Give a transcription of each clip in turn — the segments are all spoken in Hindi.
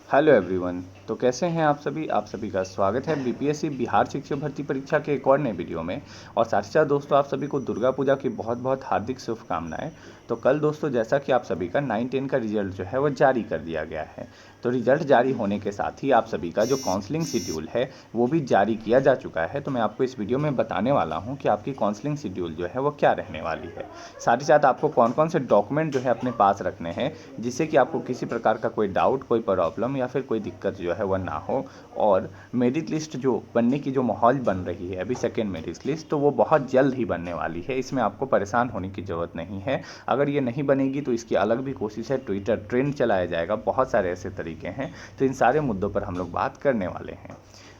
Hello everyone. तो कैसे हैं आप सभी का स्वागत है बीपीएससी बिहार शिक्षक भर्ती परीक्षा के एक और नए वीडियो में। और साथ ही साथ दोस्तों, आप सभी को दुर्गा पूजा की बहुत बहुत हार्दिक शुभकामनाएं। तो कल दोस्तों, जैसा कि आप सभी का 9-10 का रिजल्ट जो है वो जारी कर दिया गया है। तो रिजल्ट जारी होने के साथ ही आप सभी का जो काउंसलिंग शेड्यूल है वो भी जारी किया जा चुका है। तो मैं आपको इस वीडियो में बताने वाला हूँ कि आपकी काउंसलिंग शेड्यूल जो है वो क्या रहने वाली है। साथ ही साथ आपको कौन कौन से डॉक्यूमेंट जो है अपने पास रखने हैं, जिससे कि आपको किसी प्रकार का कोई डाउट, कोई प्रॉब्लम या फिर कोई दिक्कत जो है वह ना हो। और मेरिट लिस्ट जो बनने की जो माहौल बन रही है अभी, सेकेंड मेरिट लिस्ट, तो वो बहुत जल्द ही बनने वाली है। इसमें आपको परेशान होने की ज़रूरत नहीं है। अगर ये नहीं बनेगी तो इसकी अलग भी कोशिश है, ट्विटर ट्रेंड चलाया जाएगा, बहुत सारे ऐसे तरीके हैं। तो इन सारे मुद्दों पर हम लोग बात करने वाले हैं।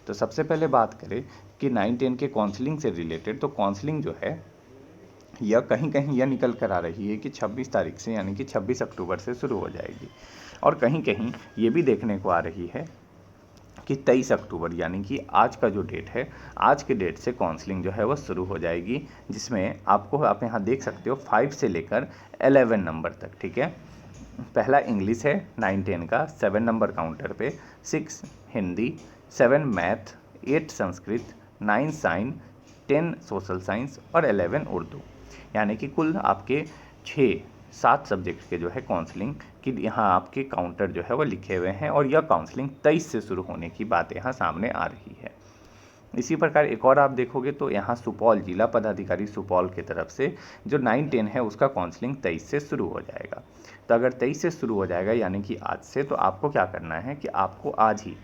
तो सबसे पहले बात करें कि 9-10 के काउंसलिंग से रिलेटेड, तो काउंसलिंग जो है यह कहीं कहीं यह निकल कर आ रही है कि 26 तारीख से, यानी कि 26 अक्टूबर से शुरू हो जाएगी। और कहीं कहीं ये भी देखने को आ रही है कि 23 अक्टूबर, यानी कि आज का जो डेट है, आज के डेट से काउंसलिंग जो है वह शुरू हो जाएगी। जिसमें आप यहाँ देख सकते हो 5 से लेकर 11 नंबर तक, ठीक है। पहला इंग्लिश है 9-10 का, 7 नंबर काउंटर पे, 6 हिंदी, 7 मैथ, 8 संस्कृत, 9 साइन, 10 सोशल साइंस और 11 उर्दू। यानी कि कुल आपके 6-7 सब्जेक्ट के जो है काउंसलिंग कि यहाँ आपके काउंटर जो है वो लिखे हुए हैं। और यह काउंसलिंग 23 से शुरू होने की बात यहाँ सामने आ रही है। इसी प्रकार एक और आप देखोगे तो यहाँ सुपौल जिला पदाधिकारी सुपौल की तरफ से जो 9-10 है उसका काउंसलिंग 23 से शुरू हो जाएगा। तो अगर 23 से शुरू हो जाएगा यानी कि आज से, तो आपको क्या करना है कि आपको आज ही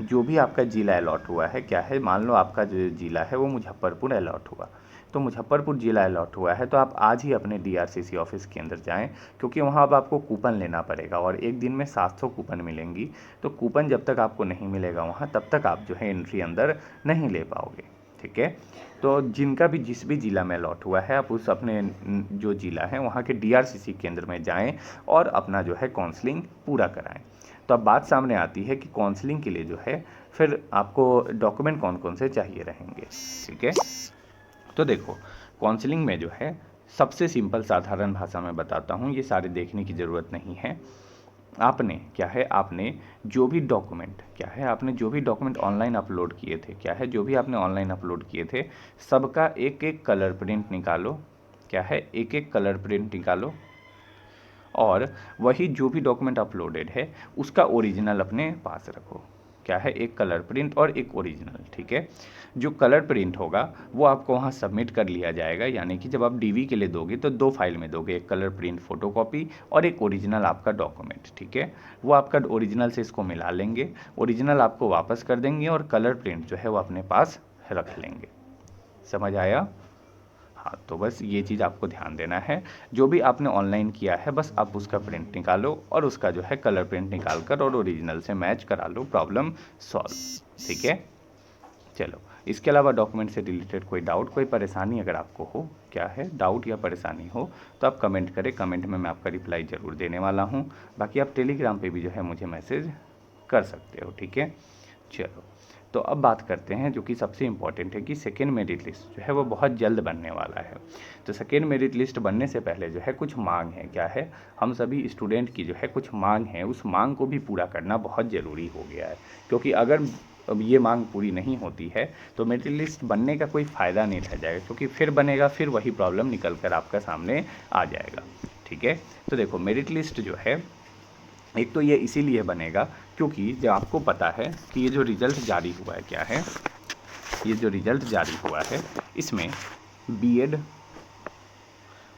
जो भी आपका जिला अलॉट हुआ है, क्या है, मान लो आपका जो जिला है वो मुजफ्फरपुर अलॉट हुआ, तो मुजफ्फरपुर जिला अलॉट हुआ है तो आप आज ही अपने डीआरसीसी ऑफिस के अंदर जाएं, क्योंकि वहाँ अब आपको कूपन लेना पड़ेगा और एक दिन में 700 कूपन मिलेंगी। तो कूपन जब तक आपको नहीं मिलेगा वहाँ, तब तक आप जो है एंट्री अंदर नहीं ले पाओगे, ठीक है। तो जिनका भी जिस भी ज़िला में अलॉट हुआ है, आप उस अपने जो ज़िला है वहाँ के डीआरसीसी केंद्र में जाएं और अपना जो है काउंसलिंग पूरा कराएं। तो अब बात सामने आती है कि काउंसलिंग के लिए जो है फिर आपको डॉक्यूमेंट कौन कौन से चाहिए रहेंगे, ठीक है। तो देखो, काउंसलिंग में जो है सबसे सिंपल साधारण भाषा में बताता हूँ, ये सारे देखने की ज़रूरत नहीं है। आपने क्या है, आपने जो भी डॉक्यूमेंट, क्या है, आपने जो भी डॉक्यूमेंट ऑनलाइन अपलोड किए थे, क्या है, जो भी आपने ऑनलाइन अपलोड किए थे, सबका एक एक कलर प्रिंट निकालो, क्या है, एक एक कलर प्रिंट निकालो। और वही जो भी डॉक्यूमेंट अपलोडेड है उसका ओरिजिनल अपने पास रखो, क्या है, एक कलर प्रिंट और एक ओरिजिनल, ठीक है। जो कलर प्रिंट होगा वो आपको वहाँ सबमिट कर लिया जाएगा, यानी कि जब आप डीवी के लिए दोगे तो 2 फाइल में दोगे, एक कलर प्रिंट फोटोकॉपी और एक ओरिजिनल आपका डॉक्यूमेंट, ठीक है। वो आपका ओरिजिनल से इसको मिला लेंगे, ओरिजिनल आपको वापस कर देंगे और कलर प्रिंट जो है वो अपने पास रख लेंगे। समझ आया? हाँ, तो बस ये चीज़ आपको ध्यान देना है। जो भी आपने ऑनलाइन किया है बस आप उसका प्रिंट निकालो और उसका जो है कलर प्रिंट निकाल कर और ओरिजिनल से मैच करा लो, प्रॉब्लम सॉल्व, ठीक है। चलो, इसके अलावा डॉक्यूमेंट से रिलेटेड कोई डाउट, कोई परेशानी अगर आपको हो, क्या है, डाउट या परेशानी हो, तो आप कमेंट करें, कमेंट में मैं आपका रिप्लाई ज़रूर देने वाला हूँ। बाकी आप टेलीग्राम पे भी जो है मुझे मैसेज कर सकते हो, ठीक है। चलो, तो अब बात करते हैं जो कि सबसे इम्पॉर्टेंट है कि सेकेंड मेरिट लिस्ट जो है वो बहुत जल्द बनने वाला है। तो सेकेंड मेरिट लिस्ट बनने से पहले जो है कुछ मांग है, क्या है, हम सभी स्टूडेंट की जो है कुछ मांग है, उस मांग को भी पूरा करना बहुत ज़रूरी हो गया है। क्योंकि अगर अब ये मांग पूरी नहीं होती है तो मेरिट लिस्ट बनने का कोई फ़ायदा नहीं रह जाएगा, क्योंकि फिर बनेगा, फिर वही प्रॉब्लम निकल कर आपका सामने आ जाएगा, ठीक है। तो देखो, मेरिट लिस्ट जो है, एक तो ये इसीलिए बनेगा क्योंकि जो आपको पता है कि ये जो रिज़ल्ट जारी हुआ है, क्या है, ये जो रिज़ल्ट जारी हुआ है इसमें बीएड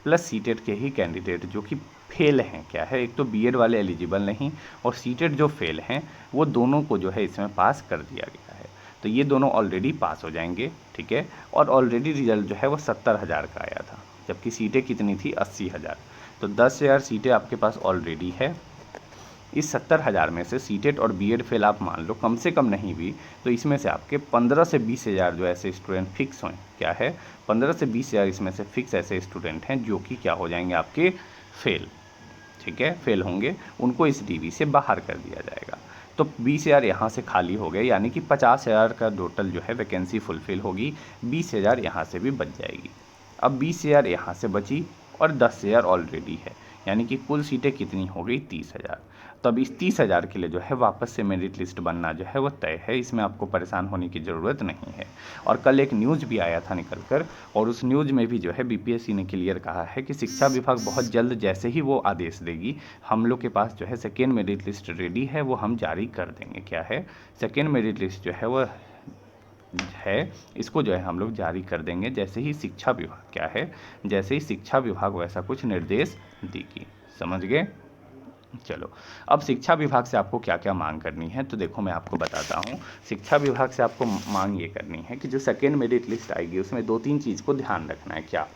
प्लस सीटेट के ही कैंडिडेट जो कि फेल हैं, क्या है, एक तो बीएड वाले एलिजिबल नहीं और सीटेट जो फेल हैं वो दोनों को जो है इसमें पास कर दिया गया है। तो ये दोनों ऑलरेडी पास हो जाएंगे, ठीक है। और ऑलरेडी रिजल्ट जो है वो 70,000 का आया था, जबकि सीटें कितनी थी, 80,000। तो 10,000 सीटें आपके पास ऑलरेडी है। इस 70,000 में से सीटेट और बीएड फेल आप मान लो कम से कम नहीं भी, तो इसमें से आपके 15 से 20,000 जो ऐसे स्टूडेंट फिक्स हैं, क्या है, 15 से 20,000 इसमें से फिक्स ऐसे स्टूडेंट हैं जो कि क्या हो जाएंगे, आपके फेल, ठीक है, फेल होंगे, उनको इस डीवी से बाहर कर दिया जाएगा। तो 20,000 यहाँ से खाली हो गए, यानी कि 50,000 का टोटल जो है वैकेंसी फुलफिल होगी, 20,000 यहाँ से भी बच जाएगी। अब 20,000 यहाँ से बची और 10,000 ऑलरेडी है, यानी कि कुल सीटें कितनी हो गई, 30,000। तब इस 30,000 के लिए जो है वापस से मेरिट लिस्ट बनना जो है वो तय है, इसमें आपको परेशान होने की ज़रूरत नहीं है। और कल एक न्यूज़ भी आया था निकल कर, और उस न्यूज़ में भी जो है बीपीएससी ने क्लियर कहा है कि शिक्षा विभाग बहुत जल्द जैसे ही वो आदेश देगी, हम लोग के पास जो है सेकेंड मेरिट लिस्ट रेडी है, वो हम जारी कर देंगे। क्या है, सेकेंड मेरिट लिस्ट जो है वो है, इसको जो है हम लोग जारी कर देंगे जैसे ही शिक्षा विभाग क्या है, जैसे ही शिक्षा विभाग वैसा कुछ निर्देश देगी। समझ गए? चलो, अब शिक्षा विभाग से आपको क्या क्या मांग करनी है, तो देखो मैं आपको बताता हूँ। शिक्षा विभाग से आपको मांग ये करनी है कि जो सेकेंड मेरिट लिस्ट आएगी उसमें 2-3 चीज़ को ध्यान रखना है। क्या?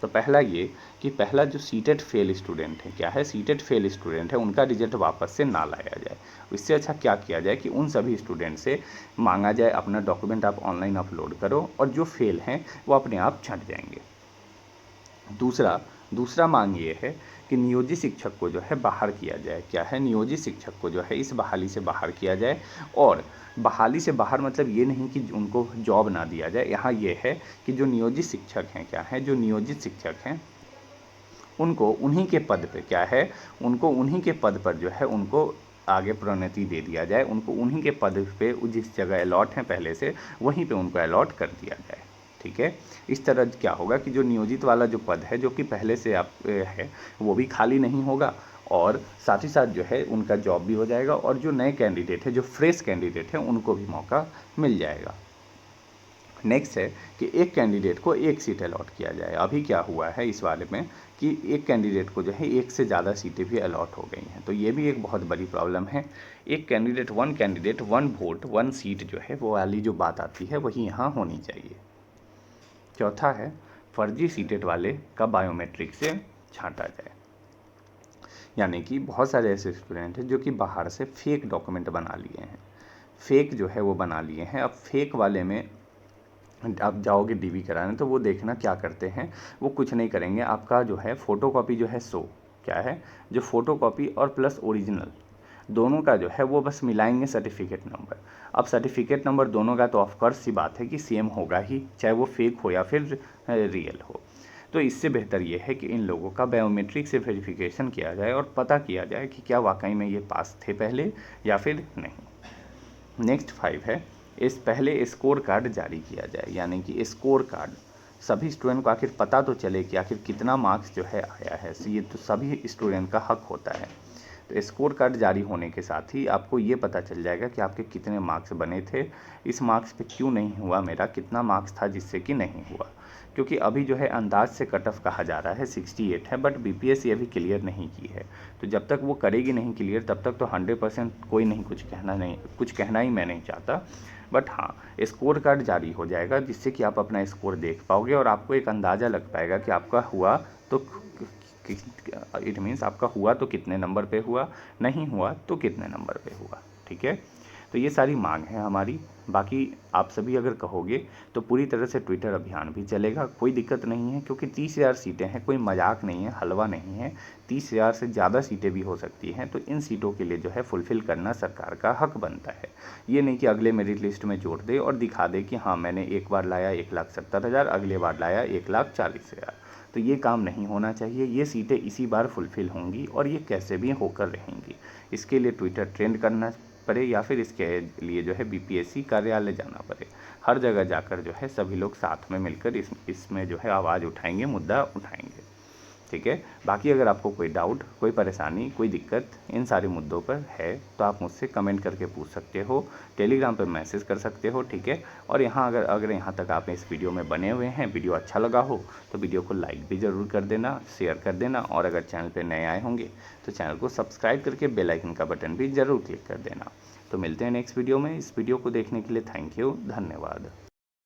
तो पहला ये कि पहला जो सीटेट फेल स्टूडेंट है, क्या है, सीटेट फेल स्टूडेंट है, उनका रिजल्ट वापस से ना लाया जाए। इससे अच्छा क्या किया जाए कि उन सभी स्टूडेंट से मांगा जाए अपना डॉक्यूमेंट आप ऑनलाइन अपलोड करो, और जो फेल हैं वो अपने आप छंट जाएंगे। दूसरा मांग ये है कि नियोजित शिक्षक को जो है बाहर किया जाए। क्या है, नियोजित शिक्षक को जो है इस बहाली से बाहर किया जाए। और बहाली से बाहर मतलब ये नहीं कि उनको जॉब ना दिया जाए, यहाँ ये है कि जो नियोजित शिक्षक हैं, क्या है, जो नियोजित शिक्षक हैं उनको उन्हीं के पद पे क्या है, उनको उन्हीं के पद पर जो है उनको आगे प्रोन्नति दे दिया जाए, उनको उन्हीं के पद पे जिस जगह अलॉट हैं पहले से वहीं पे उनको अलॉट कर दिया जाए। ठीक है, इस तरह क्या होगा कि जो नियोजित वाला जो पद है जो कि पहले से आप है वो भी खाली नहीं होगा, और साथ ही साथ जो है उनका जॉब भी हो जाएगा, और जो नए कैंडिडेट है, जो फ्रेश कैंडिडेट है, उनको भी मौका मिल जाएगा। नेक्स्ट है कि एक कैंडिडेट को एक सीट अलॉट किया जाए। अभी क्या हुआ है इस वाले में कि एक कैंडिडेट को जो है एक से ज़्यादा सीटें भी अलॉट हो गई हैं, तो ये भी एक बहुत बड़ी प्रॉब्लम है। एक candidate one vote one seat जो है वो वाली जो बात आती है वही यहाँ होनी चाहिए। चौथा है फर्जी सीटेट वाले का बायोमेट्रिक से छांटा जाए। यानी कि बहुत सारे ऐसे स्टूडेंट हैं जो कि बाहर से फेक डॉक्यूमेंट बना लिए हैं, फेक जो है वो बना लिए हैं। अब फेक वाले में आप जाओगे डीवी कराने तो वो देखना क्या करते हैं, वो कुछ नहीं करेंगे, आपका जो है फ़ोटोकॉपी जो है क्या है, जो फ़ोटोकॉपी और प्लस ओरिजिनल दोनों का जो है वो बस मिलाएंगे सर्टिफिकेट नंबर। अब सर्टिफिकेट नंबर दोनों का तो ऑफकोर्स सी बात है कि सेम होगा ही, चाहे वो फेक हो या फिर रियल हो। तो इससे बेहतर ये है कि इन लोगों का बायोमेट्रिक से वेरिफिकेशन किया जाए और पता किया जाए कि क्या वाकई में ये पास थे पहले या फिर नहीं। नेक्स्ट 5 है इस पहले स्कोर कार्ड जारी किया जाए। यानी कि स्कोर कार्ड सभी स्टूडेंट को आखिर पता तो चले कि आखिर कितना मार्क्स जो है आया है, ये तो सभी स्टूडेंट का हक होता है। तो स्कोर कार्ड जारी होने के साथ ही आपको ये पता चल जाएगा कि आपके कितने मार्क्स बने थे, इस मार्क्स पे क्यों नहीं हुआ, मेरा कितना मार्क्स था जिससे कि नहीं हुआ। क्योंकि अभी जो है अंदाज से कट ऑफ कहा जा रहा है 68 है, बट बीपीएससी अभी क्लियर नहीं की है। तो जब तक वो करेगी नहीं क्लियर तब तक तो 100% कोई नहीं कुछ कहना ही मैं नहीं चाहता। बट हाँ, स्कोर कार्ड जारी हो जाएगा जिससे कि आप अपना स्कोर देख पाओगे और आपको एक अंदाज़ा लग पाएगा कि आपका हुआ तो इट मीन्स आपका हुआ तो कितने नंबर पे हुआ, नहीं हुआ तो कितने नंबर पे हुआ। ठीक है, तो ये सारी मांग है हमारी। बाकी आप सभी अगर कहोगे तो पूरी तरह से ट्विटर अभियान भी चलेगा, कोई दिक्कत नहीं है, क्योंकि 30,000 सीटें हैं, कोई मजाक नहीं है, हलवा नहीं है। 30,000 से ज़्यादा सीटें भी हो सकती हैं, तो इन सीटों के लिए जो है फुलफ़िल करना सरकार का हक बनता है। ये नहीं कि अगले मेरिट लिस्ट में जोड़ दे और दिखा दे कि हाँ मैंने एक बार लाया 1,70,000, अगले बार लाया 1,40,000। तो ये काम नहीं होना चाहिए। ये सीटें इसी बार फुलफ़िल होंगी और ये कैसे भी होकर रहेंगी। इसके लिए ट्विटर ट्रेंड करना पड़े या फिर इसके लिए जो है बीपीएससी कार्यालय जाना पड़े, हर जगह जाकर जो है सभी लोग साथ में मिलकर इसमें जो है आवाज़ उठाएंगे, मुद्दा उठाएंगे। ठीक है, बाकी अगर आपको कोई डाउट, कोई परेशानी, कोई दिक्कत इन सारे मुद्दों पर है तो आप मुझसे कमेंट करके पूछ सकते हो, टेलीग्राम पर मैसेज कर सकते हो। ठीक है, और यहाँ अगर यहाँ तक आप इस वीडियो में बने हुए हैं, वीडियो अच्छा लगा हो तो वीडियो को लाइक भी ज़रूर कर देना, शेयर कर देना, और अगर चैनल पर नए आए होंगे तो चैनल को सब्सक्राइब करके बेल आइकन का बटन भी ज़रूर क्लिक कर देना। तो मिलते हैं नेक्स्ट वीडियो में। इस वीडियो को देखने के लिए थैंक यू, धन्यवाद।